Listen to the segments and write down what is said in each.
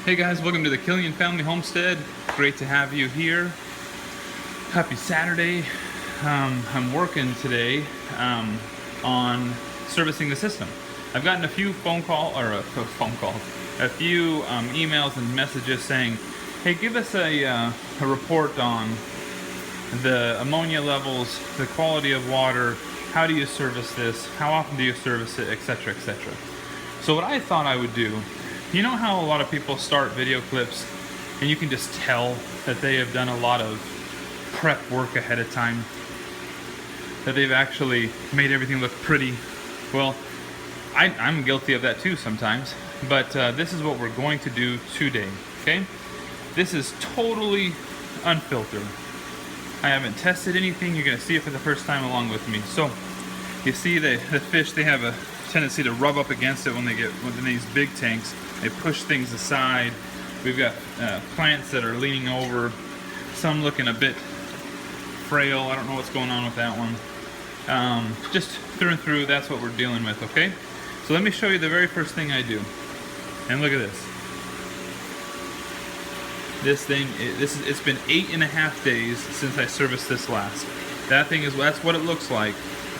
Hey guys, welcome to the Killian Family Homestead. Great to have you here. Happy Saturday. I'm working today on servicing the system. I've gotten a few a few emails and messages saying, hey, give us a report on the ammonia levels, the quality of water, how do you service this, how often do you service it, etc., etc. So what I thought I would do, you know how a lot of people start video clips and you can just tell that they have done a lot of prep work ahead of time, that they've actually made everything look pretty. Well, I'm guilty of that too sometimes, but this is what we're going to do today, okay? This is totally unfiltered. I haven't tested anything. You're going to see it for the first time along with me. So you see the fish, they have a tendency to rub up against it when they get within these big tanks. They push things aside. We've got plants that are leaning over, some looking a bit frail. I don't know what's going on with that one. Just through and through, that's what we're dealing with, okay? So let me show you the very first thing I do. And look at this. This thing, it's been 8.5 days since I serviced this last. That's what it looks like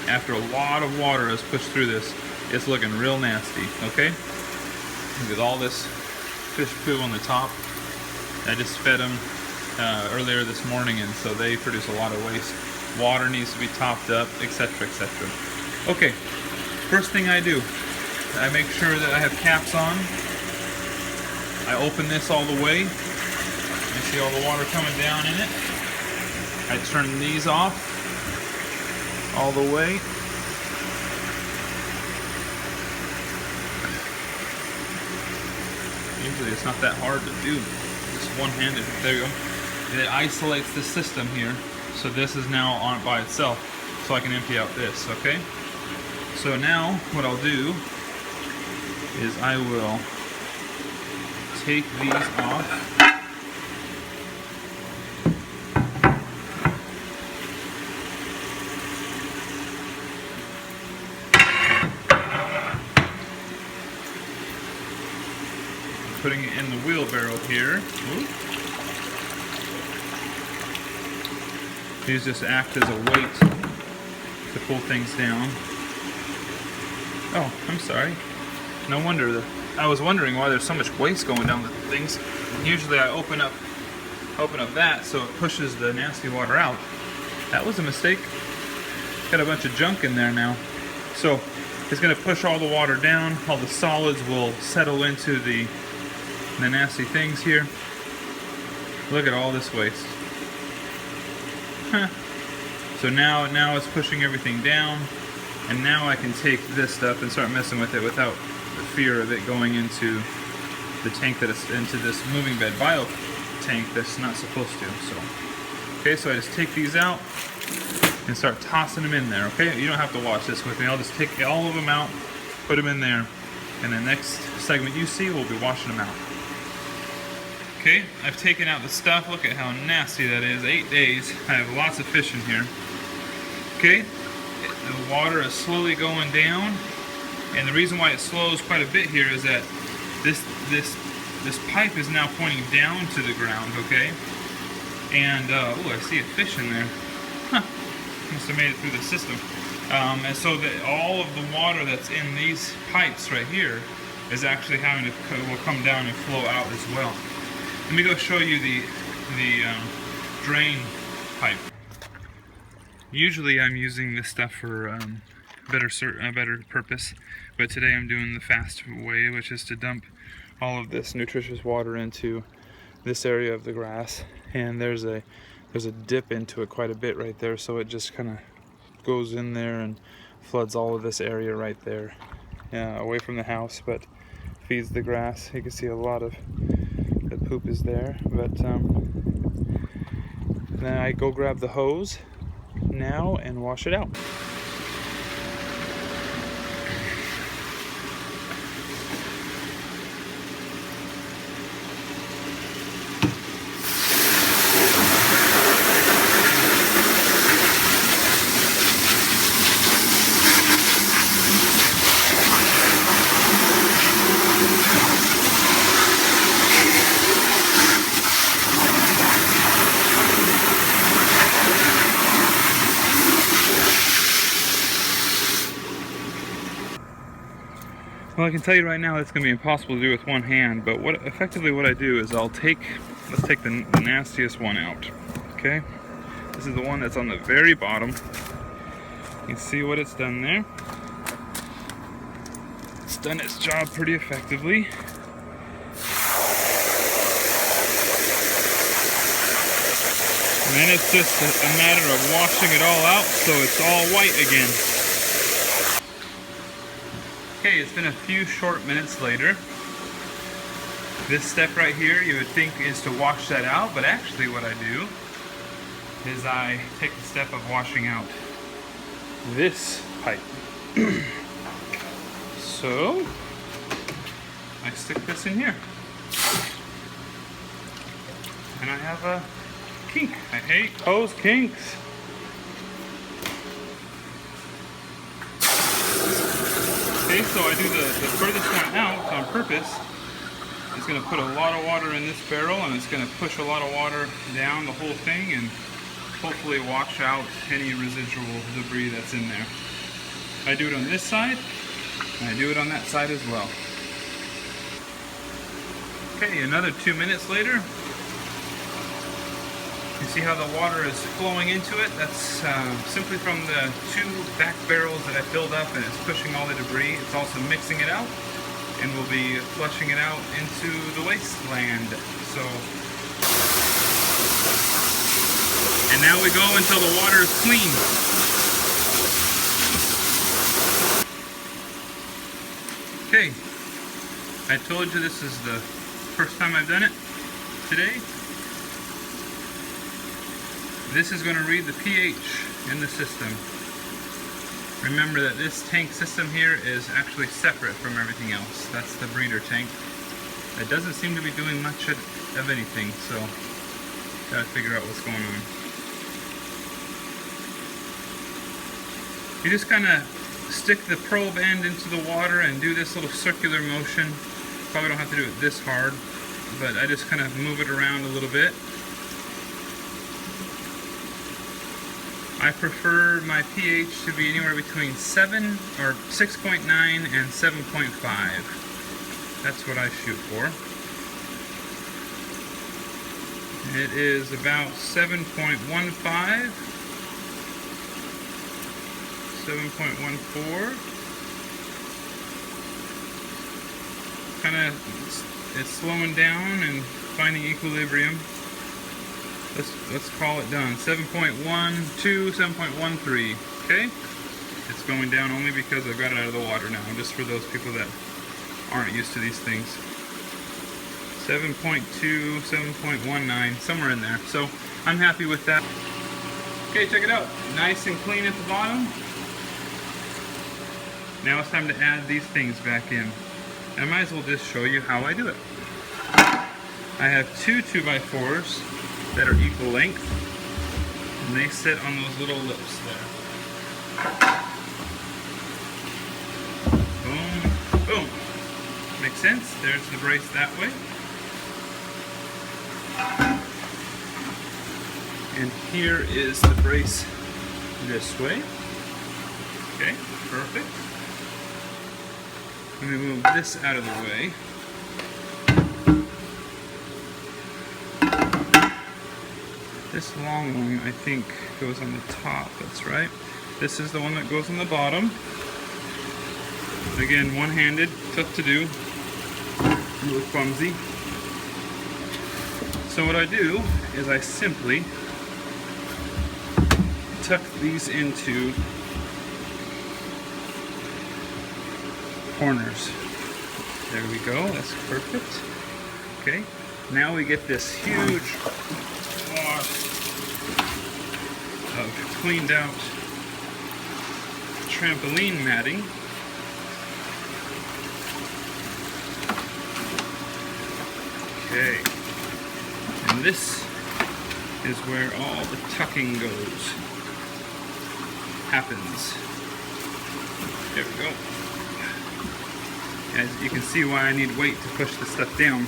after a lot of water has pushed through this. It's looking real nasty, okay? Look at all this fish poo on the top. I just fed them earlier this morning, and so they produce a lot of waste. Water needs to be topped up, etc., etc. Okay, first thing I do, I make sure that I have caps on. I open this all the way. You see all the water coming down in it. I turn these off all the way. Usually it's not that hard to do. Just one-handed. There you go. And it isolates the system here. So this is now on by itself. So I can empty out this, okay? So now what I'll do is I will take these off. Putting it in the wheelbarrow here. Ooh. These just act as a weight to pull things down. Oh, I'm sorry. No wonder. I was wondering why there's so much waste going down the things. Usually I open up that so it pushes the nasty water out. That was a mistake. Got a bunch of junk in there now. So it's going to push all the water down. All the solids will settle into the nasty things here. Look at all this waste. Huh. So now it's pushing everything down, and now I can take this stuff and start messing with it without the fear of it going into the tank that is into this moving bed bio tank that's not supposed to. So okay, so I just take these out and start tossing them in there. Okay, you don't have to watch this with me. I'll just take all of them out, put them in there, and the next segment you see we'll be washing them out. Okay, I've taken out the stuff. Look at how nasty that is. 8 days. I have lots of fish in here. Okay, the water is slowly going down, and the reason why it slows quite a bit here is that this pipe is now pointing down to the ground. Okay, and oh, I see a fish in there. Huh. Must have made it through the system. And so all of the water that's in these pipes right here is actually having to will come down and flow out as well. Let me go show you the drain pipe. Usually I'm using this stuff for a better purpose, but today I'm doing the fast way, which is to dump all of this nutritious water into this area of the grass, and there's a dip into it quite a bit right there, so it just kind of goes in there and floods all of this area right there, away from the house, but feeds the grass. You can see a lot of the poop is there, but then I go grab the hose now and wash it out. Well, I can tell you right now it's going to be impossible to do with one hand, but effectively what I do is let's take the nastiest one out, okay? This is the one that's on the very bottom. You can see what it's done there. It's done its job pretty effectively. And then it's just a matter of washing it all out so it's all white again. Okay, it's been a few short minutes later. This step right here you would think is to wash that out, but actually what I do is I take the step of washing out this pipe. So I stick this in here. And I have a kink. I hate hose kinks. Okay, so I do the furthest one out on purpose. It's going to put a lot of water in this barrel, and it's going to push a lot of water down the whole thing and hopefully wash out any residual debris that's in there. I do it on this side, and I do it on that side as well. Okay, another 2 minutes later. You see how the water is flowing into it? That's simply from the 2 back barrels that I filled up, and it's pushing all the debris. It's also mixing it out, and we'll be flushing it out into the wasteland. So, and now we go until the water is clean. Okay, I told you this is the first time I've done it today. This is going to read the pH in the system. Remember that this tank system here is actually separate from everything else. That's the breeder tank. It doesn't seem to be doing much of anything, so gotta figure out what's going on. You just kind of stick the probe end into the water and do this little circular motion. Probably don't have to do it this hard, but I just kind of move it around a little bit. I prefer my pH to be anywhere between 6.9 and 7.5. That's what I shoot for. It is about 7.15, 7.14. Kind of, it's slowing down and finding equilibrium. Let's call it done. 7.12, 7.13. Okay? It's going down only because I've got it out of the water now, just for those people that aren't used to these things. 7.2, 7.19, somewhere in there. So I'm happy with that. Okay, check it out. Nice and clean at the bottom. Now it's time to add these things back in. I might as well just show you how I do it. I have 2 2x4s that are equal length, and they sit on those little lips there. Boom, boom. Makes sense? There's the brace that way. And here is the brace this way. Okay, perfect. Let me move this out of the way. This long one, I think, goes on the top, that's right. This is the one that goes on the bottom. Again, one-handed, tough to do, a little clumsy. So what I do is I simply tuck these into corners. There we go, that's perfect. Okay, now we get this huge wash of cleaned out trampoline matting. Okay, and this is where all the tucking happens. There we go. As you can see why I need weight to push this stuff down.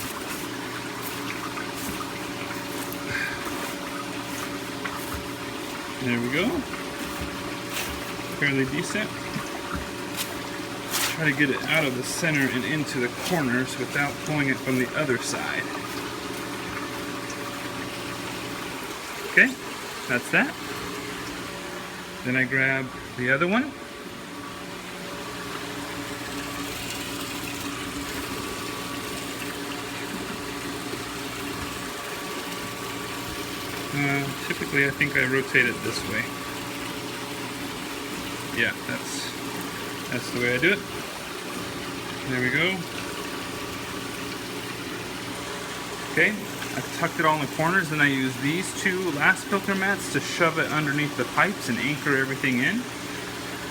There we go. Fairly decent. try to get it out of the center and into the corners without pulling it from the other side. Okay, that's that. Then I grab the other one. Typically I think I rotate it this way. Yeah, that's the way I do it. There we go. Okay, I've tucked it all in the corners, and I use these two last filter mats to shove it underneath the pipes and anchor everything in.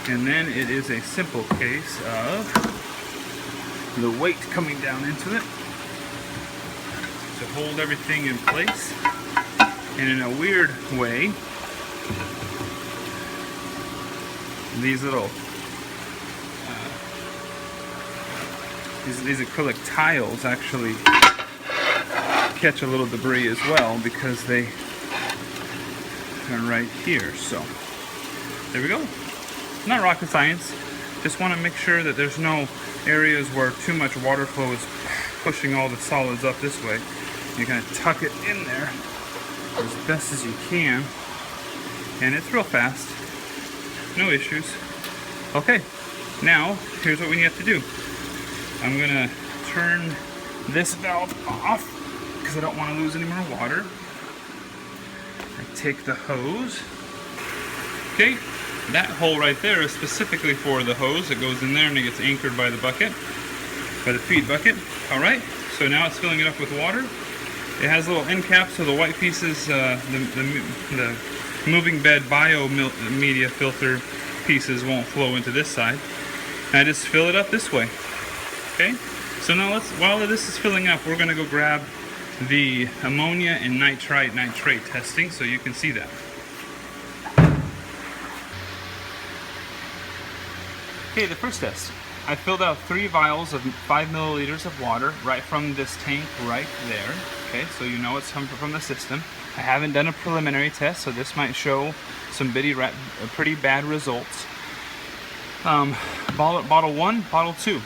And then it is a simple case of the weight coming down into it to hold everything in place. And in a weird way, these little these acrylic tiles actually catch a little debris as well, because they are right here. So there we go. Not rocket science. Just want to make sure that there's no areas where too much water flow is pushing all the solids up this way. You kind of tuck it in there as best as you can, and it's real fast. No issues. Okay, now here's what we have to do. I'm gonna turn this valve off because I don't want to lose any more water. I take the hose. Okay, that hole right there is specifically for the hose. It goes in there and it gets anchored by the bucket, by the feed bucket. All right, so now it's filling it up with water. It has little end caps so the white pieces, the moving bed bio media filter pieces won't flow into this side. And I just fill it up this way. Okay, so now while this is filling up, we're gonna go grab the ammonia and nitrate testing so you can see that. Okay, the first test. I filled out 3 vials of 5 milliliters of water right from this tank right there. Okay, so you know it's coming from the system. I haven't done a preliminary test, so this might show some pretty bad results. Bottle 1, bottle 2.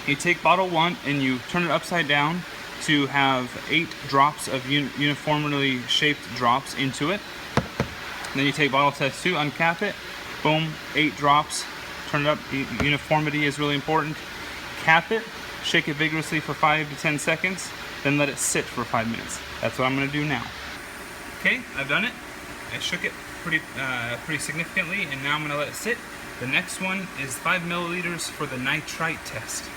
You take bottle 1 and you turn it upside down to have 8 drops of uniformly shaped drops into it. Then you take bottle test 2, uncap it, boom, 8 drops. Turn it up. Uniformity is really important. Cap it, shake it vigorously for 5 to 10 seconds, then let it sit for 5 minutes. That's what I'm going to do now. Okay, I've done it. I shook it pretty significantly, and now I'm going to let it sit. The next one is 5 milliliters for the nitrite test.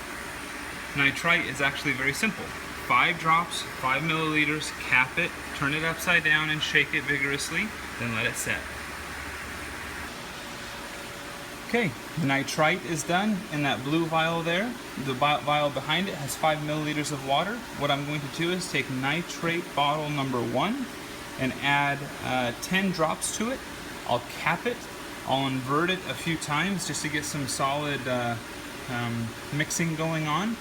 Nitrite is actually very simple. 5 drops, 5 milliliters, cap it, turn it upside down and shake it vigorously, then let it set. Okay, nitrite is done in that blue vial there. The vial behind it has 5 milliliters of water. What I'm going to do is take nitrate bottle number 1 and add 10 drops to it. I'll cap it. I'll invert it a few times just to get some solid mixing going on.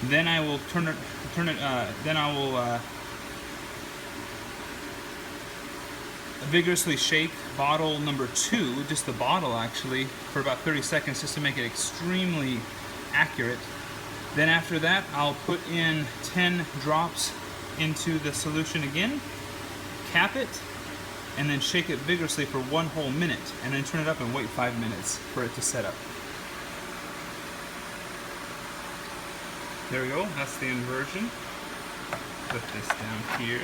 Then I will vigorously shake bottle number 2, just the bottle actually, for about 30 seconds just to make it extremely accurate. Then after that, I'll put in 10 drops into the solution again, cap it, and then shake it vigorously for 1 whole minute, and then turn it up and wait 5 minutes for it to set up. There we go, that's the inversion. Put this down here.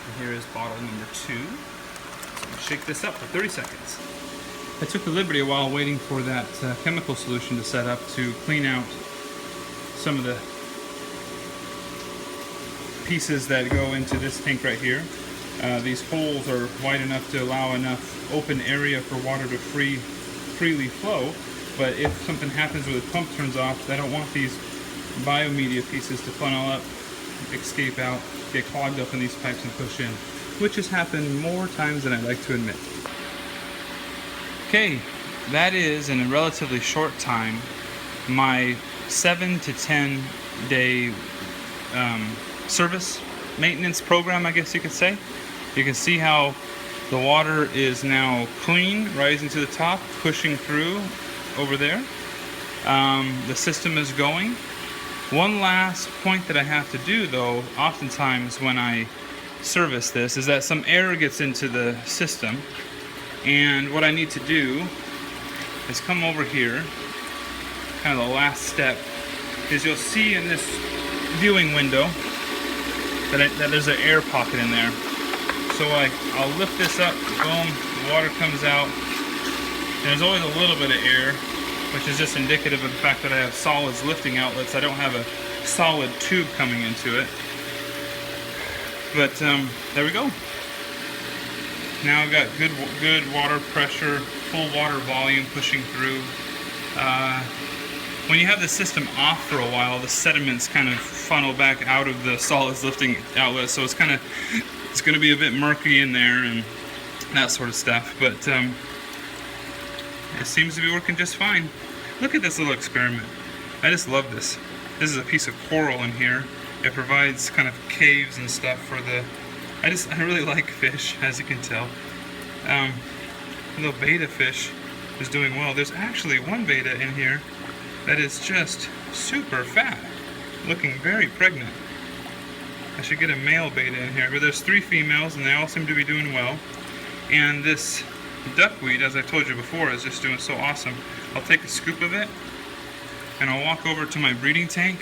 And here is bottle number 2. So shake this up for 30 seconds. I took the liberty while waiting for that chemical solution to set up to clean out some of the pieces that go into this tank right here. These holes are wide enough to allow enough open area for water to freely flow, but if something happens where the pump turns off, I don't want these biomedia pieces to funnel up, escape out, get clogged up in these pipes and push in, which has happened more times than I'd like to admit. Okay, that is, in a relatively short time, my 7 to 10 day service maintenance program, I guess you could say. You can see how the water is now clean, rising to the top, pushing through over there. The system is going. One last point that I have to do though, oftentimes when I service this, is that some air gets into the system, and what I need to do is come over here. Kind of the last step is you'll see in this viewing window that there's an air pocket in there. So I'll lift this up, boom, the water comes out. And there's always a little bit of air, which is just indicative of the fact that I have solids lifting outlets. I don't have a solid tube coming into it. But there we go. Now I've got good water pressure, full water volume pushing through. When you have the system off for a while, the sediments kind of funnel back out of the solids lifting outlet, so it's going to be a bit murky in there and that sort of stuff. But it seems to be working just fine. Look at this little experiment. I just love this. This is a piece of coral in here. It provides kind of caves and stuff for the. I really like fish, as you can tell. Little betta fish is doing well. There's actually one betta in here that is just super fat, looking very pregnant. I should get a male betta in here, but there's 3 females and they all seem to be doing well. And this duckweed, as I told you before, is just doing so awesome. I'll take a scoop of it and I'll walk over to my breeding tank.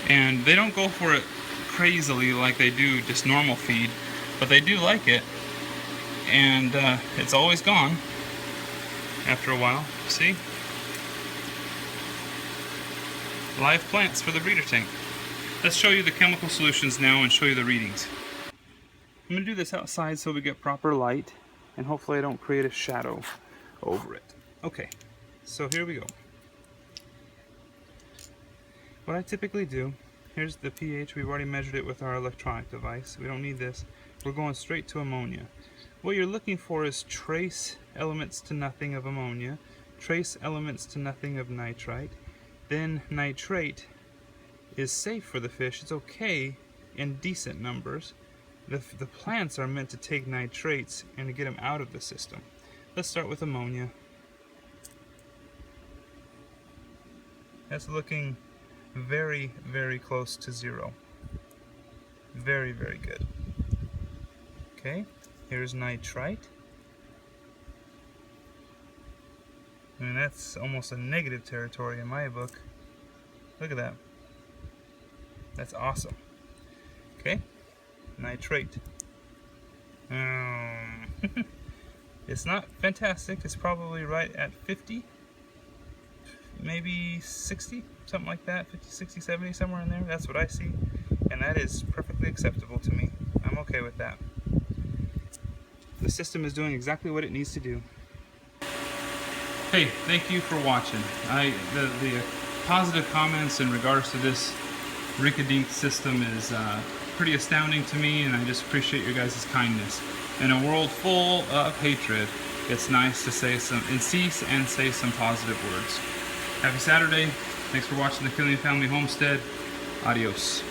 And they don't go for it crazily like they do just normal feed, but they do like it. And it's always gone after a while. See? Live plants for the breeder tank. Let's show you the chemical solutions now and show you the readings. I'm going to do this outside so we get proper light, and hopefully I don't create a shadow over it. Okay, so here we go. What I typically do, here's the pH. We've already measured it with our electronic device. We don't need this. We're going straight to ammonia. What you're looking for is trace elements to nothing of ammonia, trace elements to nothing of nitrite. Then nitrate is safe for the fish. It's okay in decent numbers. The plants are meant to take nitrates and to get them out of the system. Let's start with ammonia. That's looking very, very close to 0. Very, very good. Okay, here's nitrite. And that's almost a negative territory in my book. Look at that. That's awesome. Okay, nitrate. It's not fantastic. It's probably right at 50, maybe 60, something like that. 50, 60, 70, somewhere in there. That's what I see. And that is perfectly acceptable to me. I'm okay with that. The system is doing exactly what it needs to do. Hey, thank you for watching. The positive comments in regards to this Rinkadink system is pretty astounding to me, and I just appreciate your guys' kindness. In a world full of hatred, it's nice to say some and say some positive words. Happy Saturday. Thanks for watching the Killian Family Homestead. Adios.